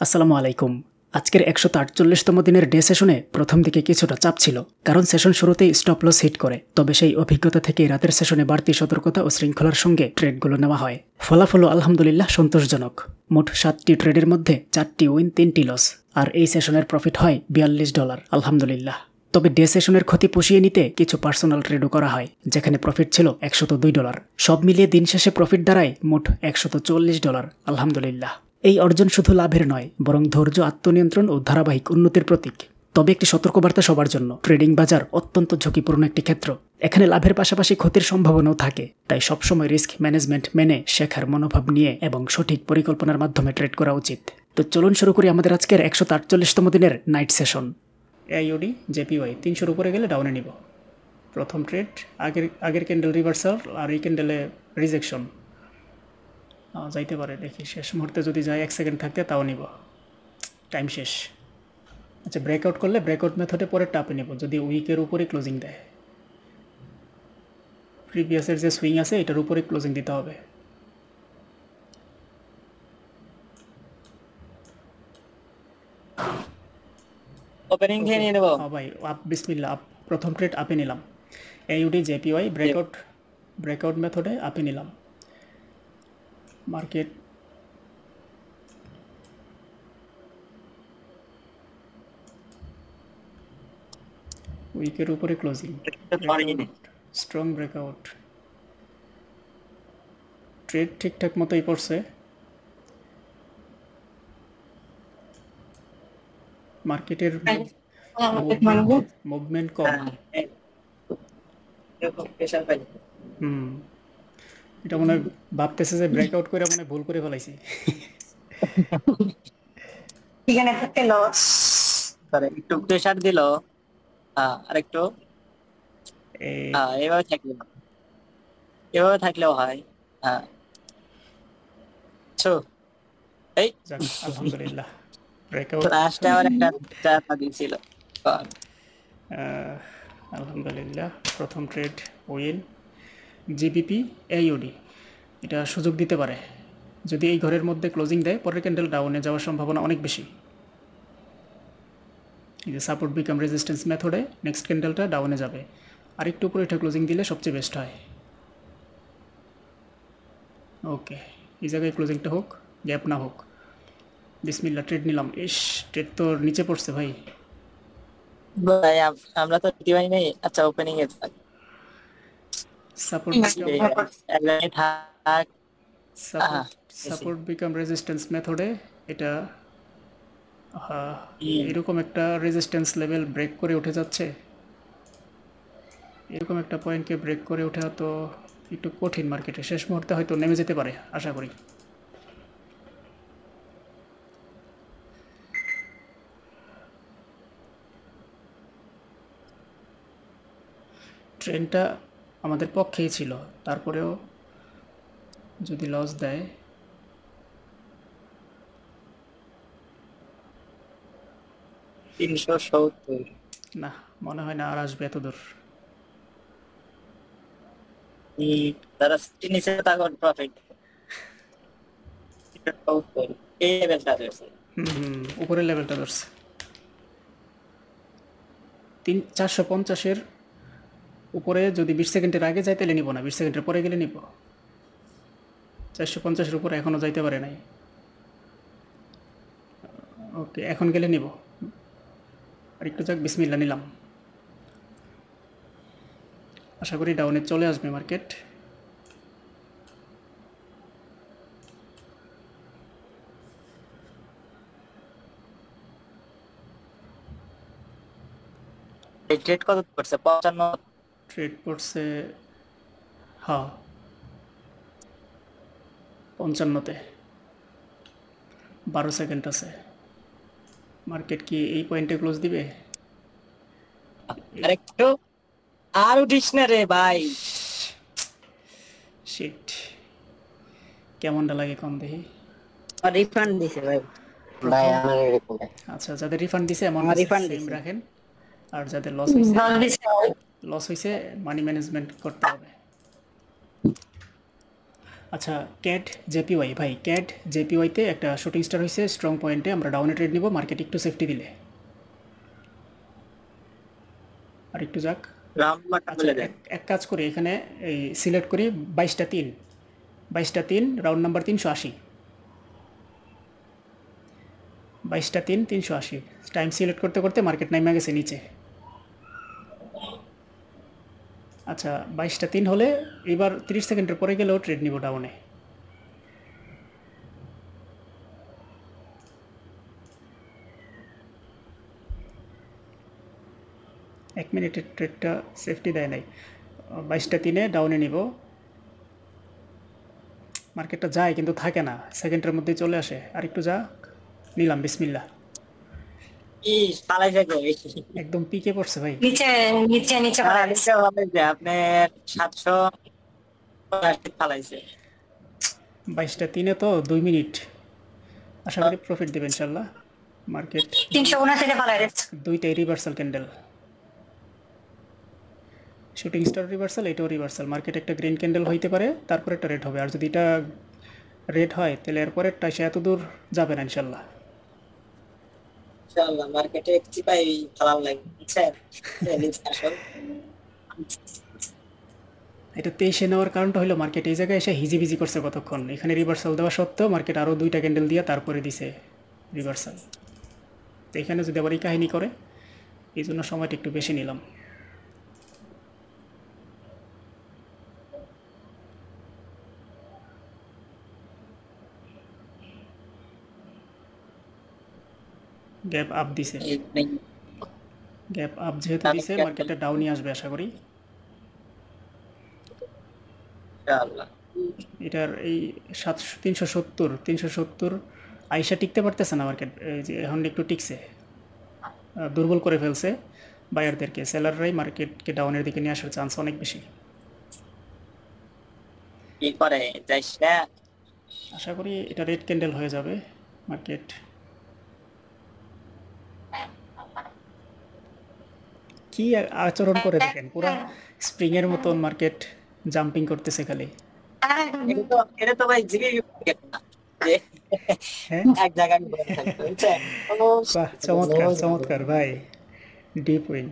আসসালামু আলাইকুম। আজকের ১৪৮তম দিনের ডে সেশনে প্রথম দিকে কিছুটা চাপ ছিল, কারণ সেশন শুরুতেই স্টপ লস হিট করে। তবে সেই অভিজ্ঞতা থেকে রাতের সেশনে বাড়তি সতর্কতা ও শৃঙ্খলার সঙ্গে ট্রেডগুলো নেওয়া হয়। ফলাফলও আলহামদুলিল্লাহ সন্তোষজনক। মোট ৭টি ট্রেডের মধ্যে ৪টি উইন, ৩টি লস, আর এই সেশনের প্রফিট হয় $৪২। আলহামদুলিল্লাহ। তবে ডে সেশনের ক্ষতি পুষিয়ে নিতে কিছু পার্সোনাল ট্রেডও করা হয়, যেখানে প্রফিট ছিল $১০২। সব মিলিয়ে দিন শেষে প্রফিট দাঁড়ায় মোট $১৪০। আলহামদুলিল্লাহ। এই অর্জন শুধু লাভের নয়, বরং ধৈর্য, আত্মনিয়ন্ত্রণ ও ধারাবাহিক উন্নতির প্রতীক। তবে একটি সতর্কবার্তা সবার জন্য: ট্রেডিং বাজার অত্যন্ত ঝুঁকিপূর্ণ একটি ক্ষেত্র। এখানে লাভের পাশাপাশি ক্ষতির সম্ভাবনাও থাকে। তাই সবসময় রিস্ক ম্যানেজমেন্ট মেনে, শেখার মনোভাব নিয়ে এবং সঠিক পরিকল্পনার মাধ্যমে ট্রেড করা উচিত। তো চলুন শুরু করি আমাদের আজকের ১৪৮তম দিনের নাইট সেশন। AUD JPY ৩০০-র উপরে গেলে ডাউনে নিব। প্রথম ট্রেড, আগের ক্যান্ডেল রিভার্সাল, আর এই ক্যান্ডেলে রিজেকশন যাইতে পারে, দেখি শেষ মুহূর্তে যদি যায় 1 সেকেন্ড থাকতে তাও নিব। টাইম শেষ। আচ্ছা, ব্রেকআউট করলে ব্রেকআউট মেথডে পরে টাপে নেব যদি উইকের উপরে ক্লোজিং দেয়। প্রিভিয়াসের যে সুইং আছে এটার উপরে ক্লোজিং দিতে হবে। ওপেনিং থেকে নিয়ে নেব। হ্যাঁ ভাই, আপ বিসমিল্লাহ। আপ প্রথম ট্রেড আপে নিলাম। AUD JPY ব্রেকআউট মেথডে আপে নিলাম। মার্কেট উইকের উপরে ক্লোজিং, স্ট্রং ব্রেকআউট। ট্রেড ঠিকঠাক মতোই পড়ছে। মার্কেটের মুভমেন্ট কম। এটা মনে হয় ভাবতেছে যে ব্রেকআউট করে মনে ভুল করে ফেলাইছি। এখানে থাকতে লস করে একটু প্রেসার দিল। আরেকটু এভাবে থাকলেও হয়। এই আলহামদুলিল্লাহ, ব্রেকআউট লাস্টে আবার একটা চাপা দিয়েছিল। আলহামদুলিল্লাহ, প্রথম ট্রেড উইন। GBP AUD এটা সুযোগ দিতে পারে। যদি এই ঘরের মধ্যে ক্লোজিং দেয়, পরের ক্যান্ডেল ডাউনে যাওয়ার সম্ভাবনা অনেক বেশি। এই যে সাপোর্ট বিকাম রেজিস্ট্যান্স মেথডে নেক্সট ক্যান্ডেলটা ডাউনে যাবে, আর একটু উপরে এটা ক্লোজিং দিলে সবচেয়ে বেস্ট হয়। ওকে, এই জায়গায় ক্লোজিংটা হোক, গ্যাপ না হোক। বিসমিল্লাহ, ট্রেড নিলাম। ট্রেড তো নিচে পড়ছে ভাই। আমরা তো দিবাই নেই। আচ্ছা, ওপেনিং এ সাপোর্ট বিকাম রেজিস্ট্যান্স মেথডে এটা এরকম একটা রেজিস্ট্যান্স লেভেল ব্রেক করে উঠে যাচ্ছে। এরকম একটা পয়েন্টকে ব্রেক করে ওঠা তো একটু কঠিন। মার্কেটে শেষ মুহূর্তে হয়তো নেমে যেতে পারে, আশা করি। ট্রেনটা আমাদের পক্ষেই ছিল, তারপরেও যদি লস দেয়, না মনে হয় না আর আসবে এত দূর। তারা নিচে তখন প্রফিট এই লেভেলটা ধরছে। উপরের লেভেলটা ধরছে। 450-এর উপরে যদি 20 সেকেন্ডের আগে যায় তাহলে নিব না, 20 সেকেন্ডের পরে গেলে নিব। 450-এর উপরে এখনও যাইতে পারে নাই। ওকে, এখন গেলে নিব। আর একটু যাক, বিসমিল্লাহ, নিলাম। আশা করি ডাউনে চলে আসবে মার্কেট। ট্রেড কত পড়ছে? 55 ট্রেড পড়ছে, হ্যাঁ 55-তে। 12 সেকেন্ড আছে। মার্কেট কি এই পয়েন্টে ক্লোজ দিবে? আরেকটু আর উঠিস না রে ভাই। শিট, কেমনটা লাগে কম দেখি। রিফান্ড দিছে ভাই। আচ্ছা, যাদের রিফান্ড দিছে এমন সেম রাখেন, আর যাদের লস হয়েছে মানি ম্যানেজমেন্ট করতে হবে। আচ্ছা, ক্যাট জেপিওয়াই ভাই, ক্যাট জেপিওয়াইতে একটা শুটিং স্টার হয়েছে স্ট্রং পয়েন্টে, আমরা ডাউনে ট্রেড নিব মার্কেট একটু সেফটি দিলে। আর একটু যাক। রাউন্ড নাম্বারটা আচ্ছা, বলে দেন। এক কাজ করি, এখানে এই সিলেক্ট করি 22টা 3, 22টা 3, রাউন্ড নাম্বার 380, 22টা 3, 380। টাইম সিলেক্ট করতে করতে মার্কেট নাইমা গেছে নিচে। আচ্ছা, 22টা 3 হলে এবার 30 সেকেন্ডের পরে গেলেও ট্রেড নিব ডাউনে। এক মিনিটের ট্রেডটা সেফটি দেয় নাই। 22টা 3-এ ডাউনে নিব। মার্কেটটা যায় কিন্তু থাকে না, সেকেন্ডের মধ্যেই চলে আসে। আর একটু যাক, নিলাম বিসমিল্লাহ। কি ফালাইছে গো একদম পিকে পড়ছে ভাই। নিচে নিচে নিচে পড়ে গেছে। যে আপনার 750 ফালাইছে। 22টা 3-এ তো 2 মিনিট, আশা করি প্রফিট দেবে ইনশাল্লাহ। মার্কেট 379 পড়ে গেছে। দুইটাই reversal candle, shooting star reversal, এটাও রিভার্সাল। মার্কেট একটা গ্রিন ক্যান্ডেল হইতে পারে, তারপরে একটা রেড হবে। আর যদি এটা রেড হয় তাহলে এরপরেরটা সে এত দূর যাবে না ইনশাল্লাহ। ইনশাআল্লাহ মার্কেটে চিপাই ফালাম লাগছে নিচে আসল। এটা 23-এ নেওয়ার কারণটা হলো মার্কেট এই জায়গায় এসে হিজিবিজি করছে কতক্ষণ। এখানে রিভার্সাল দেওয়া সত্ত্বেও মার্কেট আরও দুইটা ক্যান্ডেল দিয়ে তারপরে দিছে রিভার্সাল। তো এখানে যদি আবার এই কাহিনী করে, এই জন্য সময়টা একটু বেশি নিলাম। গ্যাপ আপ দিছে, গ্যাপ আপ যেহেতু দিছে মার্কেটটা ডাউনই আসবে আশা করি। ইনশাআল্লাহ এটার এই 370 আইসা টিকতে পারতেছে না মার্কেট। এই যে এখন একটু টিকছে, দুর্বল করে ফেলছে বায়ারদেরকে। সেলাররাই মার্কেটকে ডাউনের দিকে নিয়ে আসার চান্স অনেক বেশি। কি করে যাইস না। আশা করি এটা রেড ক্যান্ডেল হয়ে যাবে। মার্কেট কি আচরণ করে দেখেন, পুরো স্প্রিংয়ের মতন মার্কেট জাম্পিং করতেছে খালি। এটা তো ভাই জিগে না যে হ্যাঁ, এক জায়গায় বসে থাকতে বুঝছেন। বাহ, চমৎকার চমৎকার ভাই, ডিপ উইন।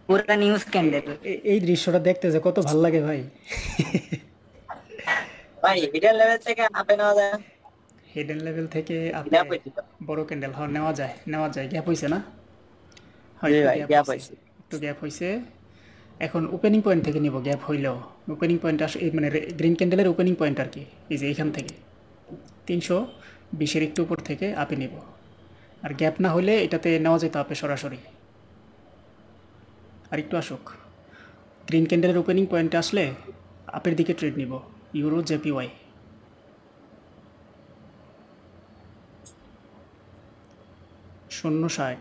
পুরো নিউজ ক্যান্ডেল এই দৃশ্যটা দেখতে যে কত ভাল লাগে ভাই। ভাই মিডল লেভেল থেকে আপে নেওয়া যায়। হিডেন লেভেল থেকে আপনি গ্যাপ হইছে তো। বড় ক্যান্ডেল নেওয়া যায়, নেওয়া যায়। গ্যাপ হইছে না? হয়, জি একটু ভাই গ্যাপ গ্যাপ হইছে, হইছে। একটু গ্যাপ হইছে। এখন ওপেনিং পয়েন্ট থেকে নিব গ্যাপ হইলেও। ওপেনিং পয়েন্ট এই মানে গ্রিন ক্যান্ডেলের ওপেনিং পয়েন্ট আর কি, এই যে এইখান থেকে 320-এর একটু উপর থেকে আপে নিব। আর গ্যাপ না হইলে এটাতে নেওয়া যেত আপে সরাসরি। আর একটু আসুক, গ্রিন ক্যান্ডেলের ওপেনিং পয়েন্টে আসলে আপের দিকে ট্রেড নিব। Euro JPY 0.60।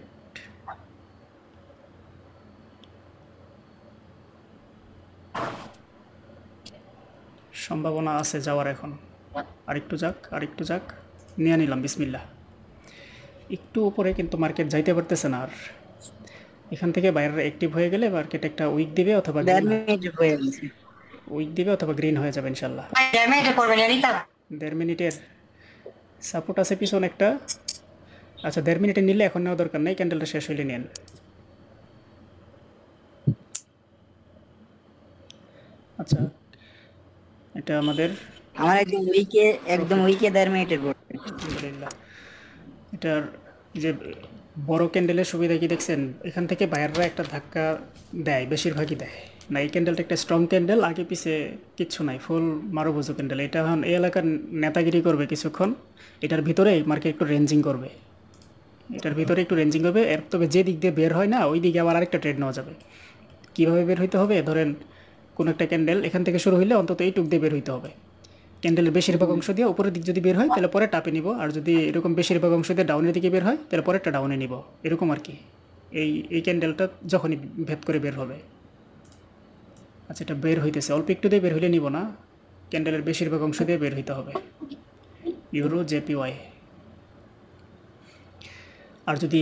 সম্ভাবনা আছে যাওয়ার এখন। আরেকটু যাক, আরেকটু যাক, নিয়ে নিলাম বিসমিল্লাহ। একটু উপরে কিন্তু মার্কেট যাইতে পারতেছে না। আর এখান থেকে বাইরে অ্যাক্টিভ হয়ে গেলে মার্কেট একটা উইক দিবে অথবা উইক দিবে অথবা গ্রিন হয়ে যাবে ইনশাল্লাহ। ড্যামেজ পড়বে জানি তা 1.5 মিনিটের সাপোর্ট আছে পিছন একটা। আচ্ছা, 1.5 মিনিটে নিলে এখন নেওয়া দরকার নেই, ক্যান্ডেলটা শেষ হইলে নেন। আচ্ছা, এটা আমাদের আমার একদম উইকে 1.5 মিনিটের বোর্ড। আলহামদুলিল্লাহ। এটার যে বড় ক্যান্ডেলের সুবিধা কি দেখছেন? এখান থেকে বায়াররা একটা ধাক্কা দেয়, বেশিরভাগই দেয় না। এই ক্যান্ডেলটা একটা স্ট্রং ক্যান্ডেল, আগে পিছে কিচ্ছু নাই, ফুল মারুবুজু ক্যান্ডেল। এটা এখন এই এলাকার নেতাগিরি করবে কিছুক্ষণ, এটার ভিতরে মার্কেট একটু রেঞ্জিং করবে, এটার ভিতরে একটু রেঞ্জিং হবে। তবে যে দিক দিয়ে বের হয় না ওই দিকে আবার আরেকটা ট্রেড নেওয়া যাবে। কীভাবে বের হইতে হবে? ধরেন কোনো একটা ক্যান্ডেল এখান থেকে শুরু হইলে অন্তত এইটুক দিয়ে বের হইতে হবে। ক্যান্ডেলের বেশিরভাগ অংশ দিয়ে উপরের দিক যদি বের হয় তাহলে পরে টাপে নিব, আর যদি এরকম বেশিরভাগ অংশ দিয়ে ডাউনের দিকে বের হয় তাহলে পরেরটা ডাউনে নিব, এরকম আর কি। এই ক্যান্ডেলটা যখনই ভেদ করে বের হবে। আচ্ছা, এটা বের হইতেছে, অল্প একটু দিয়ে বের হইলে নিব না, ক্যান্ডেলের বেশিরভাগ অংশ দিয়ে বের হইতে হবে। Euro JPY. আর যদি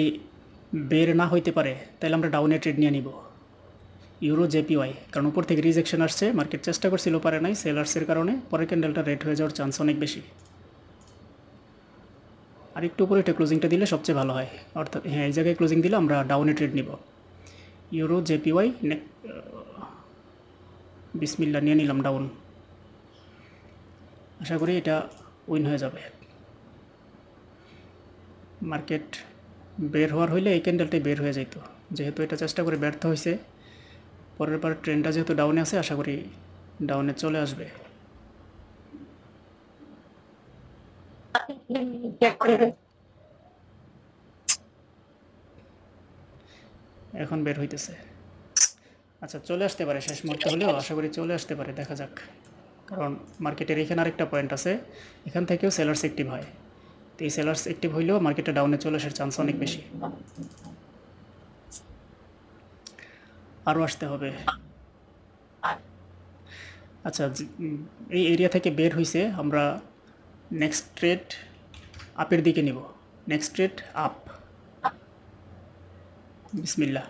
বের না হইতে পারে তাহলে আমরা ডাউনে ট্রেড নিয়ে নিব। ইউরো জেপিওয়াই, কারণ উপর থেকে রিজেকশন আসছে, মার্কেট চেষ্টা করছিল পারে নাই সেলার্সের কারণে, পরের ক্যান্ডেলটা রেড হয়ে যাওয়ার চান্স অনেক বেশি। আর একটু উপরে এটা ক্লোজিংটা দিলে সবচেয়ে ভালো হয়, অর্থাৎ হ্যাঁ এই জায়গায় ক্লোজিং দিলে আমরা ডাউনে ট্রেড নিব। ইউরো জেপিওয়াই বিসমিল্লা নিয়ে নিলাম ডাউন, আশা করি এটা উইন হয়ে যাবে। মার্কেট বের হওয়ার হইলে এই ক্যান্ডেলটাই বের হয়ে যেত, যেহেতু এটা চেষ্টা করে ব্যর্থ হয়েছে, পরের বার ট্রেন্ডটা যেহেতু ডাউনে আছে আশা করি ডাউনে চলে আসবে। এখন বের হইতেছে, আচ্ছা চলে আসতে পারে শেষ মুহূর্তে হলেও, আশা করি চলে আসতে পারে, দেখা যাক। কারণ মার্কেটের এখানে আরেকটা পয়েন্ট আছে, এখান থেকেও সেলার্স অ্যাক্টিভ হয়, তো এই সেলার্স অ্যাক্টিভ হইলেও মার্কেটে ডাউনে চলে আসার চান্স অনেক বেশি। আরও আসতে হবে। আচ্ছা এই এরিয়া থেকে বের হইছে, আমরা নেক্সট ট্রেড আপের দিকে নিব, নেক্সট ট্রেড আপ, বিসমিল্লা।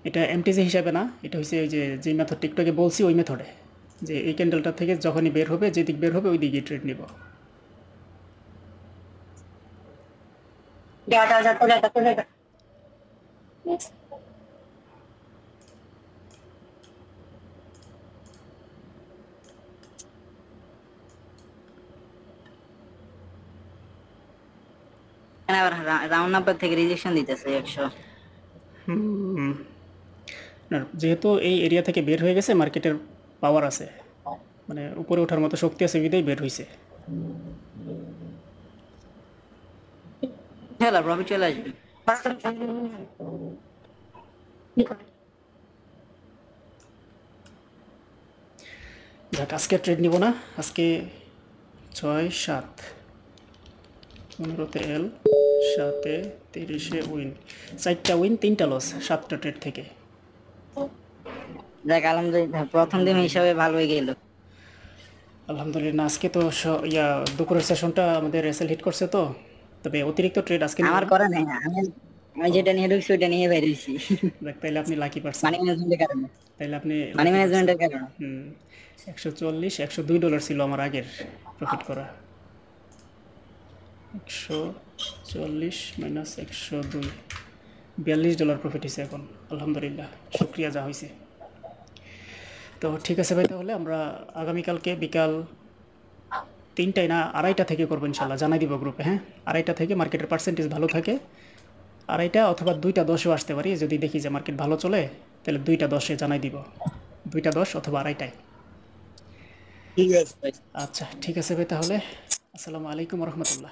এটা এমটিসি হিসাবে না, এটা হচ্ছে ওই যে মেথড টিকটকে বলছি ওই মেথডে, যে এই ক্যান্ডেলটা থেকে যখনই বের হবে, যেদিক বের হবে ওই দিকে ট্রেড নিব। আবার রাউন্ড নাম্বার থেকে রিজেকশন দিতেছে 100। না যেহেতু এই এরিয়া থেকে বের হয়ে গেছে, মার্কেটের পাওয়ার আছে, মানে উপরে ওঠার মতো শক্তি আছে, বিদায় বের হয়েছে। হ্যালো প্রফিট চলে আসবে। যাক আজকে ট্রেড নিব না, আজকে 6 7 15তে এল, 7-এ 30-এ উইন, 4টা উইন 3টা লস 7টা ট্রেড থেকে। যাক আলহামদুলিল্লাহ, প্রথম দিন হিসাবে ভালোই গেল। আলহামদুলিল্লাহ, আজকে তো দুপুরের সেশনটা আমাদের এসএল হিট করছে, তো তবে অতিরিক্ত ট্রেড আজকে আমার করে নাই, আমি যেটা নিয়ে ঢুকছি ওটা নিয়ে বের হইছি। দেখ তাইলে আপনি লাকি পারছেন, মানি ম্যানেজমেন্টের কারণে। তাইলে আপনি মানি ম্যানেজমেন্টের কারণে। $140 ছিল আমার আগের প্রফিট করা, 140 মাইনাস 102, $42 প্রফিট হয়েছে এখন, আলহামদুলিল্লাহ, শুক্রিয়া যা হয়েছে। তো ঠিক আছে ভাই, তাহলে আমরা আগামীকালকে বিকাল 3টায় না 2:30 থেকে করবো ইনশাল্লাহ, জানাই দিব গ্রুপে। হ্যাঁ 2:30 থেকে মার্কেটের পার্সেন্টেজ ভালো থাকে, 2:30 অথবা 2:10-এও আসতে পারি, যদি দেখি যে মার্কেট ভালো চলে তাহলে 2:10-এ জানাই দিব, 2:10 অথবা 2:30টায়। ঠিক আছে ভাই। আচ্ছা ঠিক আছে ভাই, তাহলে আসসালামু আলাইকুম রহমতুল্লাহ।